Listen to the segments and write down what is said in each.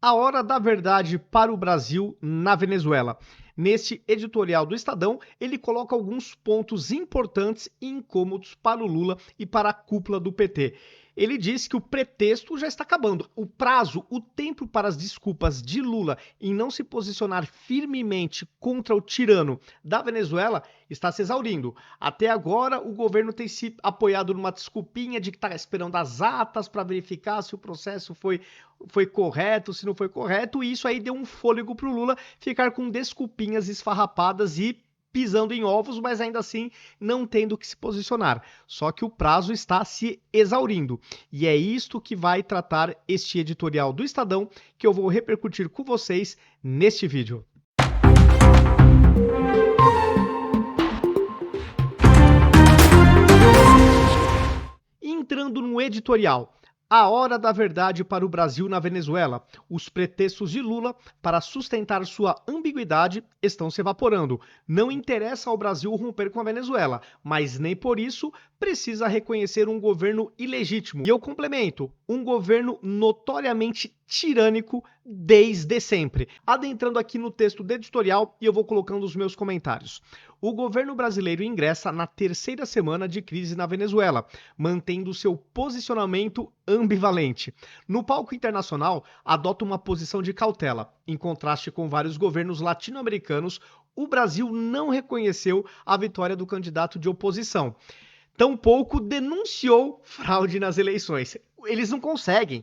A hora da verdade para o Brasil na Venezuela. Neste editorial do Estadão, ele coloca alguns pontos importantes e incômodos para o Lula e para a cúpula do PT. Ele diz que o pretexto já está acabando. O prazo, o tempo para as desculpas de Lula em não se posicionar firmemente contra o tirano da Venezuela está se exaurindo. Até agora, o governo tem se apoiado numa desculpinha de que está esperando as atas para verificar se o processo foi correto, se não foi correto, e isso aí deu um fôlego para o Lula ficar com desculpinhas esfarrapadas e pisando em ovos, mas ainda assim não tendo que se posicionar. Só que o prazo está se exaurindo. E é isto que vai tratar este editorial do Estadão, que eu vou repercutir com vocês neste vídeo. Entrando no editorial. A hora da verdade para o Brasil na Venezuela. Os pretextos de Lula para sustentar sua ambiguidade estão se evaporando. Não interessa ao Brasil romper com a Venezuela, mas nem por isso precisa reconhecer um governo ilegítimo. E eu complemento, um governo notoriamente tirânico desde sempre. Adentrando aqui no texto do editorial e eu vou colocando os meus comentários. O governo brasileiro ingressa na terceira semana de crise na Venezuela, mantendo seu posicionamento ambivalente. No palco internacional, adota uma posição de cautela. Em contraste com vários governos latino-americanos, o Brasil não reconheceu a vitória do candidato de oposição. Tampouco denunciou fraude nas eleições. Eles não conseguem.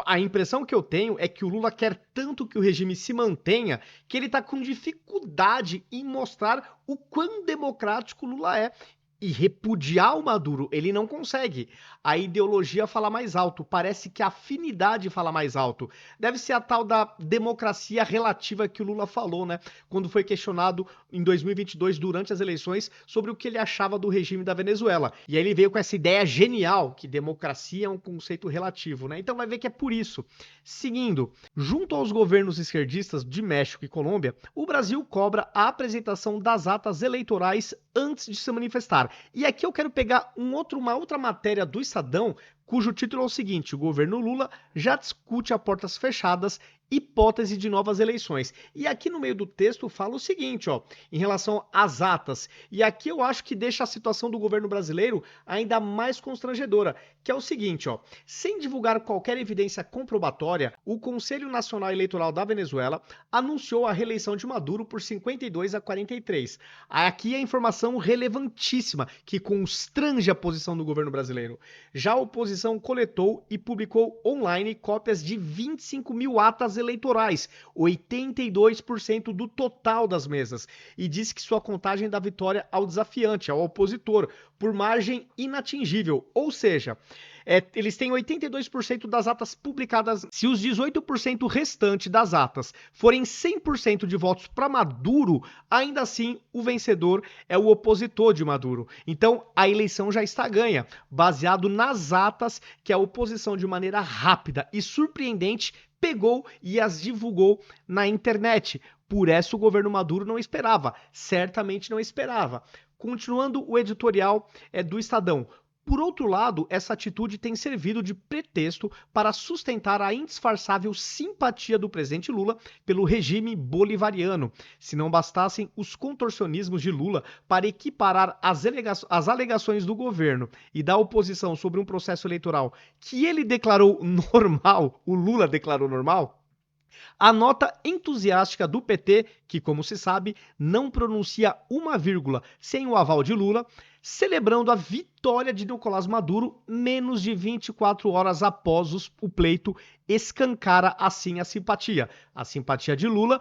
A impressão que eu tenho é que o Lula quer tanto que o regime se mantenha que ele está com dificuldade em mostrar o quão democrático o Lula é. E repudiar o Maduro, ele não consegue. A ideologia fala mais alto, parece que a afinidade fala mais alto. Deve ser a tal da democracia relativa que o Lula falou, né? Quando foi questionado em 2022, durante as eleições, sobre o que ele achava do regime da Venezuela. E aí ele veio com essa ideia genial, que democracia é um conceito relativo, né? Então vai ver que é por isso. Seguindo, junto aos governos esquerdistas de México e Colômbia, o Brasil cobra a apresentação das atas eleitorais antes de se manifestar. E aqui eu quero pegar uma outra matéria do Estadão, cujo título é o seguinte: o governo Lula já discute a portas fechadas hipótese de novas eleições. E aqui no meio do texto fala o seguinte, ó, em relação às atas. E aqui eu acho que deixa a situação do governo brasileiro ainda mais constrangedora, que é o seguinte, ó, sem divulgar qualquer evidência comprobatória, o Conselho Nacional Eleitoral da Venezuela anunciou a reeleição de Maduro por 52 a 43. Aqui é a informação relevantíssima que constrange a posição do governo brasileiro. Já a oposição coletou e publicou online cópias de 25 mil atas eleitorais, 82% do total das mesas, e disse que sua contagem dá vitória ao desafiante, ao opositor, por margem inatingível, ou seja, eles têm 82% das atas publicadas. Se os 18% restante das atas forem 100% de votos para Maduro, ainda assim o vencedor é o opositor de Maduro. Então a eleição já está ganha, baseado nas atas que a oposição, de maneira rápida e surpreendente, pegou e as divulgou na internet. Por essa o governo Maduro não esperava, certamente não esperava. Continuando o editorial do Estadão. Por outro lado, essa atitude tem servido de pretexto para sustentar a indisfarçável simpatia do presidente Lula pelo regime bolivariano. Se não bastassem os contorcionismos de Lula para equiparar as alegações do governo e da oposição sobre um processo eleitoral que ele declarou normal, o Lula declarou normal, a nota entusiástica do PT, que, como se sabe, não pronuncia uma vírgula sem o aval de Lula, celebrando a vitória de Nicolás Maduro menos de 24 horas após o pleito, escancara assim a simpatia de Lula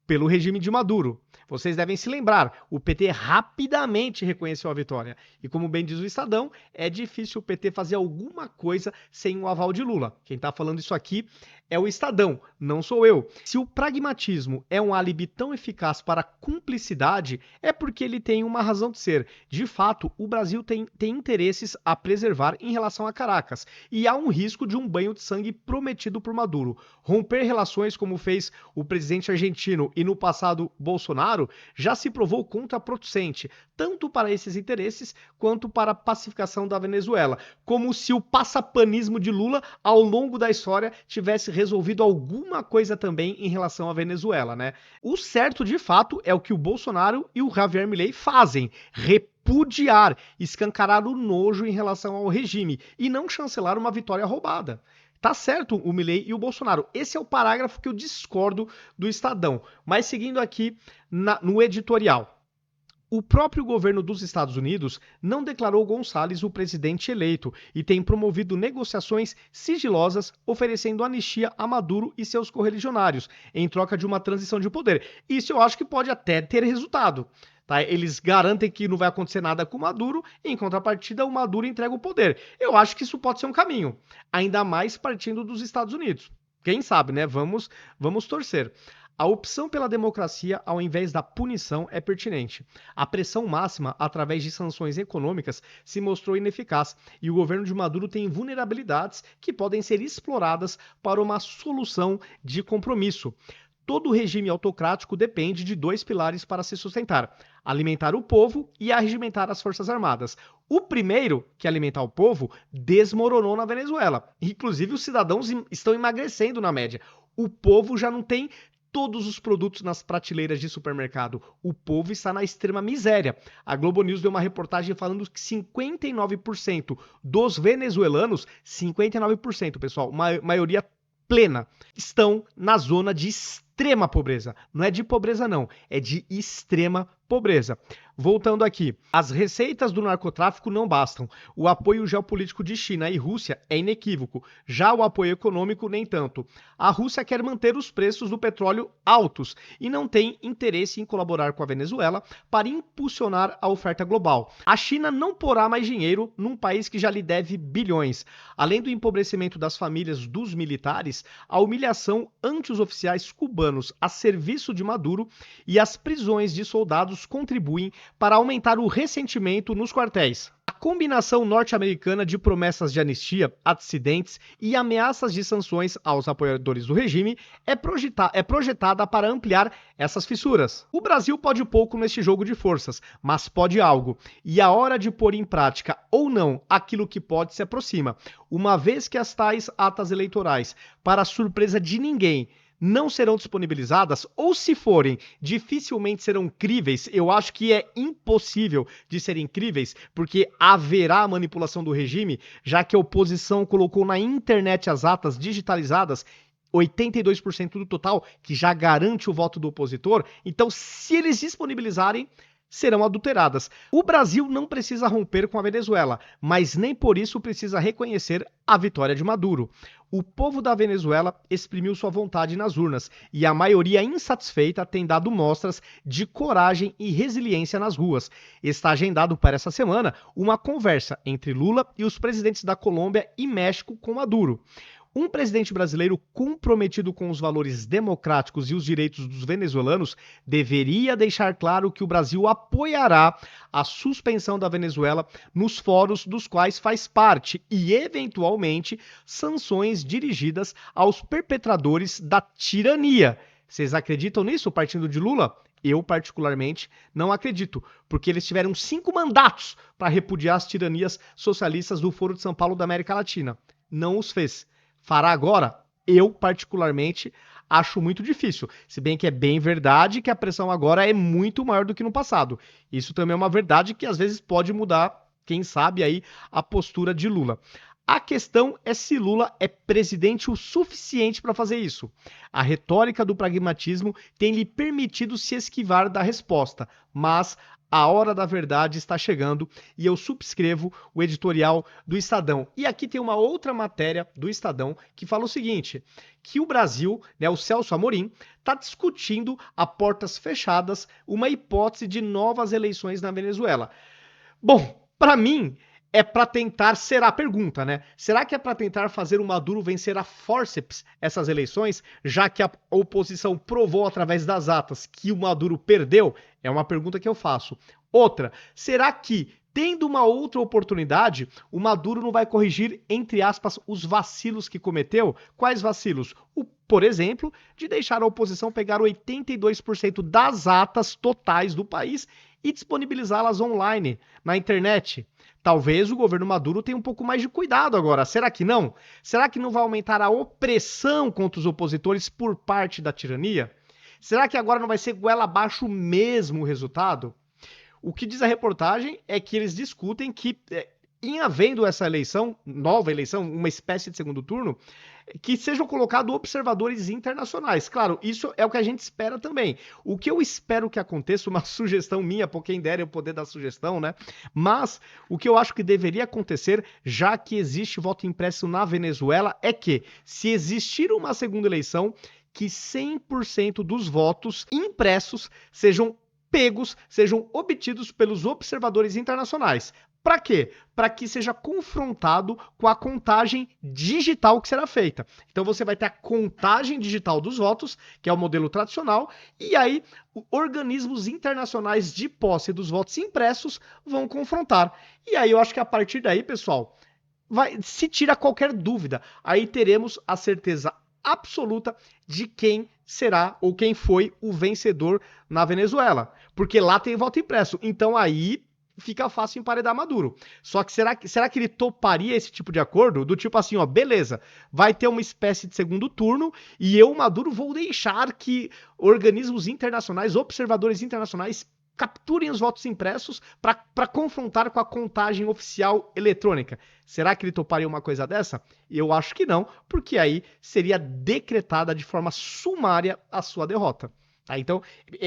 pelo regime de Maduro. Vocês devem se lembrar, o PT rapidamente reconheceu a vitória. E como bem diz o Estadão, é difícil o PT fazer alguma coisa sem o aval de Lula. Quem está falando isso aqui é o Estadão, não sou eu. Se o pragmatismo é um álibi tão eficaz para a cumplicidade, é porque ele tem uma razão de ser. De fato, o Brasil tem interesses a preservar em relação a Caracas. E há um risco de um banho de sangue prometido por Maduro. Romper relações como fez o presidente argentino e no passado Bolsonaro já se provou contraproducente, tanto para esses interesses quanto para a pacificação da Venezuela. Como se o passapanismo de Lula ao longo da história tivesse resolvido alguma coisa também em relação à Venezuela, né? O certo, de fato, é o que o Bolsonaro e o Javier Milei fazem: repudiar, escancarar o nojo em relação ao regime e não chancelar uma vitória roubada. Tá certo o Milei e o Bolsonaro. Esse é o parágrafo que eu discordo do Estadão. Mas seguindo aqui no editorial. O próprio governo dos Estados Unidos não declarou Gonçalves o presidente eleito e tem promovido negociações sigilosas, oferecendo anistia a Maduro e seus correligionários, em troca de uma transição de poder. Isso eu acho que pode até ter resultado. Tá? Eles garantem que não vai acontecer nada com o Maduro, e em contrapartida o Maduro entrega o poder. Eu acho que isso pode ser um caminho, ainda mais partindo dos Estados Unidos. Quem sabe, né? Vamos torcer. A opção pela democracia ao invés da punição é pertinente. A pressão máxima, através de sanções econômicas, se mostrou ineficaz e o governo de Maduro tem vulnerabilidades que podem ser exploradas para uma solução de compromisso. Todo regime autocrático depende de dois pilares para se sustentar: alimentar o povo e arregimentar as forças armadas. O primeiro, que é alimentar o povo, desmoronou na Venezuela. Inclusive, os cidadãos estão emagrecendo na média. O povo já não tem todos os produtos nas prateleiras de supermercado. O povo está na extrema miséria. A Globo News deu uma reportagem falando que 59% dos venezuelanos, 59%, pessoal, maioria plena, estão na zona de extrema pobreza. Não é de pobreza não, é de extrema pobreza. Voltando aqui, as receitas do narcotráfico não bastam. O apoio geopolítico de China e Rússia é inequívoco. Já o apoio econômico, nem tanto. A Rússia quer manter os preços do petróleo altos e não tem interesse em colaborar com a Venezuela para impulsionar a oferta global. A China não porá mais dinheiro num país que já lhe deve bilhões. Além do empobrecimento das famílias dos militares, a humilhação ante os oficiais cubanos a serviço de Maduro e as prisões de soldados contribuem para aumentar o ressentimento nos quartéis. A combinação norte-americana de promessas de anistia a dissidentes e ameaças de sanções aos apoiadores do regime é projetada para ampliar essas fissuras. O Brasil pode pouco neste jogo de forças, mas pode algo, e a hora de pôr em prática ou não aquilo que pode se aproxima, uma vez que as tais atas eleitorais, para surpresa de ninguém, não serão disponibilizadas, ou se forem, dificilmente serão críveis. Eu acho que é impossível de serem críveis, porque haverá manipulação do regime, já que a oposição colocou na internet as atas digitalizadas, 82% do total, que já garante o voto do opositor. Então, se eles disponibilizarem, serão adulteradas. O Brasil não precisa romper com a Venezuela, mas nem por isso precisa reconhecer a vitória de Maduro. O povo da Venezuela exprimiu sua vontade nas urnas e a maioria insatisfeita tem dado mostras de coragem e resiliência nas ruas. Está agendado para essa semana uma conversa entre Lula e os presidentes da Colômbia e México com Maduro. Um presidente brasileiro comprometido com os valores democráticos e os direitos dos venezuelanos deveria deixar claro que o Brasil apoiará a suspensão da Venezuela nos fóruns dos quais faz parte e, eventualmente, sanções dirigidas aos perpetradores da tirania. Vocês acreditam nisso, partindo de Lula? Eu, particularmente, não acredito, porque eles tiveram 5 mandatos para repudiar as tiranias socialistas do Foro de São Paulo da América Latina. Não os fez. Fará agora? Eu, particularmente, acho muito difícil. Se bem que é bem verdade que a pressão agora é muito maior do que no passado. Isso também é uma verdade que às vezes pode mudar, quem sabe, aí a postura de Lula. A questão é se Lula é presidente o suficiente para fazer isso. A retórica do pragmatismo tem lhe permitido se esquivar da resposta, mas a hora da verdade está chegando e eu subscrevo o editorial do Estadão. E aqui tem uma outra matéria do Estadão que fala o seguinte, que o Brasil, o Celso Amorim, está discutindo a portas fechadas uma hipótese de novas eleições na Venezuela. Bom, para mim, é para tentar, será a pergunta, né? Será que é para tentar fazer o Maduro vencer a forceps essas eleições, já que a oposição provou através das atas que o Maduro perdeu? É uma pergunta que eu faço. Outra, será que, tendo uma outra oportunidade, o Maduro não vai corrigir, entre aspas, os vacilos que cometeu? Quais vacilos? Por exemplo, de deixar a oposição pegar 82% das atas totais do país e disponibilizá-las online, na internet. Talvez o governo Maduro tenha um pouco mais de cuidado agora. Será que não? Será que não vai aumentar a opressão contra os opositores por parte da tirania? Será que agora não vai ser goela abaixo mesmo o resultado? O que diz a reportagem é que eles discutem que, em havendo essa eleição, nova eleição, uma espécie de segundo turno, que sejam colocados observadores internacionais. Claro, isso é o que a gente espera também. O que eu espero que aconteça, uma sugestão minha, por quem der eu poder dar sugestão, né? Mas o que eu acho que deveria acontecer, já que existe voto impresso na Venezuela, é que, se existir uma segunda eleição, que 100% dos votos impressos sejam pegos, sejam obtidos pelos observadores internacionais. Para quê? Para que seja confrontado com a contagem digital que será feita. Então você vai ter a contagem digital dos votos, que é o modelo tradicional, e aí organismos internacionais de posse dos votos impressos vão confrontar. E aí eu acho que a partir daí, pessoal, se tira qualquer dúvida. Aí teremos a certeza absoluta de quem será ou quem foi o vencedor na Venezuela. Porque lá tem voto impresso. Então aí fica fácil emparedar Maduro. Só que será que ele toparia esse tipo de acordo? Do tipo assim, ó, beleza, vai ter uma espécie de segundo turno e eu, Maduro, vou deixar que organismos internacionais, observadores internacionais, capturem os votos impressos para confrontar com a contagem oficial eletrônica. Será que ele toparia uma coisa dessa? Eu acho que não, porque aí seria decretada de forma sumária a sua derrota. Tá? Então,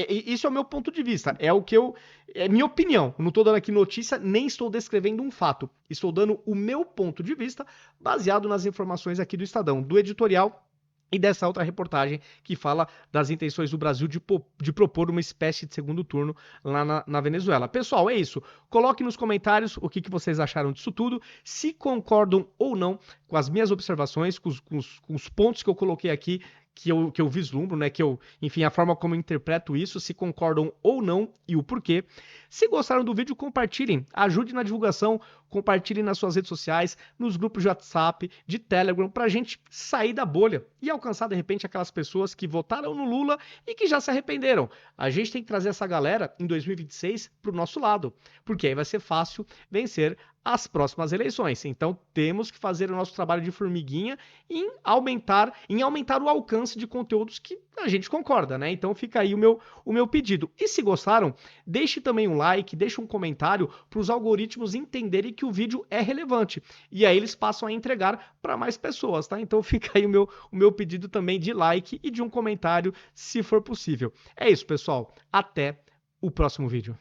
isso é o meu ponto de vista. É minha opinião. Não estou dando aqui notícia, nem estou descrevendo um fato. Estou dando o meu ponto de vista baseado nas informações aqui do Estadão, do editorial e dessa outra reportagem que fala das intenções do Brasil de propor uma espécie de segundo turno lá na Venezuela. Pessoal, é isso. Coloque nos comentários o que vocês acharam disso tudo, se concordam ou não com as minhas observações, com os pontos que eu coloquei aqui, que eu vislumbro, né? Enfim, a forma como eu interpreto isso, se concordam ou não e o porquê. Se gostaram do vídeo, compartilhem, ajude na divulgação, compartilhem nas suas redes sociais, nos grupos de WhatsApp, de Telegram, pra gente sair da bolha e alcançar, de repente, aquelas pessoas que votaram no Lula e que já se arrependeram. A gente tem que trazer essa galera em 2026 pro nosso lado, porque aí vai ser fácil vencer as próximas eleições. Então temos que fazer o nosso trabalho de formiguinha em aumentar o alcance de conteúdos que a gente concorda, né? Então fica aí o meu pedido. E se gostaram, deixe também um like, deixe um comentário para os algoritmos entenderem que o vídeo é relevante. E aí eles passam a entregar para mais pessoas, tá? Então fica aí o meu pedido também de like e de um comentário, se for possível. É isso, pessoal. Até o próximo vídeo.